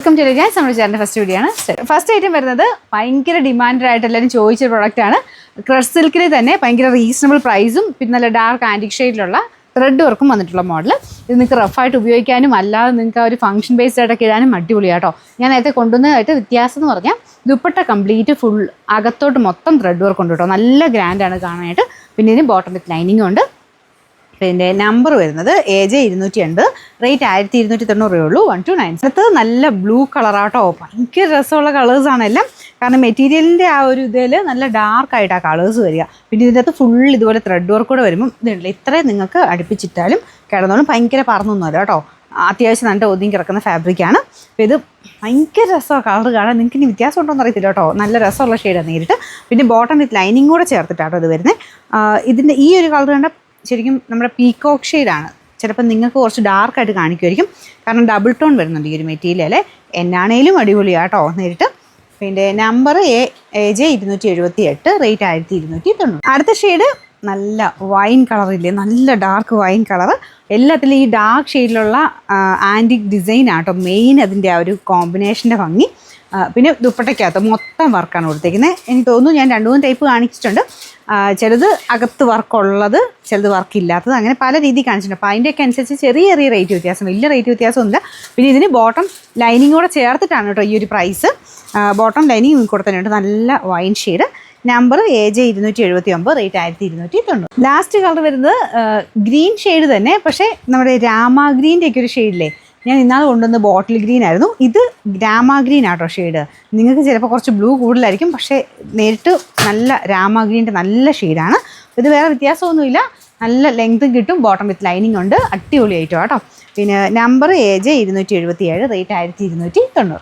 Welcome to guys. നമ്മുടെ ചാനലിൻ്റെ first video ആണ്. ഫസ്റ്റ് ഐറ്റം വരുന്നത് ഭയങ്കര ഡിമാൻഡഡ് ആയിട്ട് എല്ലാവരും ചോദിച്ച പ്രോഡക്റ്റാണ്. ക്രഷ് സിൽക്കിൽ തന്നെ ഭയങ്കര റീസണബിൾ പ്രൈസും പിന്നെ നല്ല ഡാർക്ക് ആൻറ്റിക് ഷെയ്ഡിലുള്ള ത്രെഡ് വർക്കും വന്നിട്ടുള്ള മോഡൽ. ഇത് നിങ്ങൾക്ക് റഫായിട്ട് ഉപയോഗിക്കാനും അല്ലാതെ നിങ്ങൾക്ക് ഒരു ഫംഗ്ഷൻ ബേസ്ഡ് ആയിട്ടൊക്കെ ഇടാനും അടിപൊളിയാട്ടോ. ഞാൻ നേരത്തെ കൊണ്ടുവന്നതായിട്ട് വ്യത്യാസം എന്ന് പറഞ്ഞാൽ ദുപ്പട്ട കംപ്ലീറ്റ് ഫുൾ അകത്തോട്ട് മൊത്തം ത്രെഡ് വർക്ക് ഉണ്ട് കേട്ടോ. നല്ല ഗ്രാൻഡാണ് കാണാനായിട്ട്. പിന്നെ ഇതിന് ബോട്ടം വിത്ത് ലൈനിങ്ങും ഉണ്ട്. പിന്നെ നമ്പർ വരുന്നത് AJ 280, റേറ്റ് 1290 ഉള്ളൂ. 129. അടുത്തത് നല്ല ബ്ലൂ കളറാട്ടോ. ഭയങ്കര രസമുള്ള കളേഴ്സാണ് എല്ലാം. കാരണം മെറ്റീരിയലിൻ്റെ ആ ഒരു ഇതിൽ നല്ല ഡാർക്കായിട്ടാണ് കളേഴ്സ് വരിക. പിന്നെ ഇതിൻ്റെ അകത്ത് ഫുൾ ഇതുപോലെ ത്രെഡ് വർക്ക് കൂടെ വരുമ്പം ഇതുണ്ടല്ലോ, ഇത്രയും നിങ്ങൾക്ക് അടുപ്പിച്ചിട്ടാലും കിടന്നോളും. ഭയങ്കര പറന്നൊന്നുമല്ല കേട്ടോ. അത്യാവശ്യം നല്ല ഒതുങ്ങി കിടക്കുന്ന ഫാബ്രിക്കാണ്. അപ്പോൾ ഇത് ഭയങ്കര രസമാണ് കളർ കാണാൻ. നിങ്ങൾക്ക് ഇനി വ്യത്യാസം ഉണ്ടോയെന്ന് അറിയത്തില്ല കേട്ടോ. നല്ല രസമുള്ള ഷെയ്ഡാണ് നേരിട്ട്. പിന്നെ ബോട്ടം വിത്ത് ലൈനിങ് കൂടെ ചേർത്തിട്ടാട്ടോ ഇത് വരുന്നത്. ഇതിൻ്റെ ഈ ഒരു കളർ കണ്ട ശരിക്കും നമ്മുടെ പീകോക്ക് ഷെയ്ഡാണ്. ചിലപ്പോൾ നിങ്ങൾക്ക് കുറച്ച് ഡാർക്കായിട്ട് കാണിക്കുമായിരിക്കും, കാരണം ഡബിൾ ടോൺ വരുന്നുണ്ട് ഈ ഒരു മെറ്റീരിയൽ. എന്നാണേലും അടിപൊളിയാട്ടോ നേരിട്ട്. പിന്നെ നമ്പർ AJ 278, റേറ്റ് 1290. അടുത്ത ഷെയ്ഡ് നല്ല വൈൻ കളറില്ലേ, നല്ല ഡാർക്ക് വൈൻ കളർ. എല്ലാത്തിലും ഈ ഡാർക്ക് ഷെയ്ഡിലുള്ള ആൻറ്റിക് ഡിസൈൻ ആട്ടോ മെയിൻ അതിൻ്റെ ആ ഒരു കോമ്പിനേഷൻ്റെ ഭംഗി. പിന്നെ ദുപ്പട്ടയ്ക്കകത്ത് മൊത്തം വർക്കാണ് കൊടുത്തേക്കുന്നത്. എനിക്ക് തോന്നുന്നു ഞാൻ 2-3 ടൈപ്പ് കാണിച്ചിട്ടുണ്ട്. ചിലത് അകത്ത് വർക്കുള്ളത്, ചിലത് വർക്കില്ലാത്തത്, അങ്ങനെ പല രീതിയിൽ കാണിച്ചിട്ടുണ്ട്. അപ്പോൾ അതിൻ്റെയൊക്കെ അനുസരിച്ച് ചെറിയ ചെറിയ റേറ്റ് വ്യത്യാസം, വലിയ റേറ്റ് വ്യത്യാസമൊന്നുമില്ല. പിന്നെ ഇതിന് ബോട്ടം ലൈനിങ് കൂടെ ചേർത്തിട്ടാണ് കേട്ടോ ഈ ഒരു പ്രൈസ്. ബോട്ടം ലൈനിങ് കൊടുത്തിട്ടുണ്ട്. നല്ല wine shade. Number AJ 279, rate 1290. Last colour വരുന്നത് ഗ്രീൻ ഷെയ്ഡ് തന്നെ, പക്ഷേ നമ്മുടെ രാമ ഗ്രീൻ്റെയൊക്കെ ഒരു ഷെയ്ഡില്ലേ, ഞാൻ ഇന്നാൾ കൊണ്ടുവന്ന ബോട്ടിൽ ഗ്രീൻ ആയിരുന്നു. ഇത് രാമ ഗ്രീൻ ആട്ടോ ഷെയ്ഡ്. നിങ്ങൾക്ക് ചിലപ്പോൾ കുറച്ച് ബ്ലൂ കൂടുതലായിരിക്കും, പക്ഷേ നേരിട്ട് നല്ല രാമ ഗ്രീൻ്റെ നല്ല ഷെയ്ഡാണ്. ഇത് വേറെ വ്യത്യാസമൊന്നുമില്ല. നല്ല ലെങ്ത്തും കിട്ടും. ബോട്ടം വിത്ത് ലൈനിങ് ഉണ്ട്. അടിപൊളിയായിട്ടോ കേട്ടോ. പിന്നെ നമ്പർ AJ 277, റേറ്റ് 1290.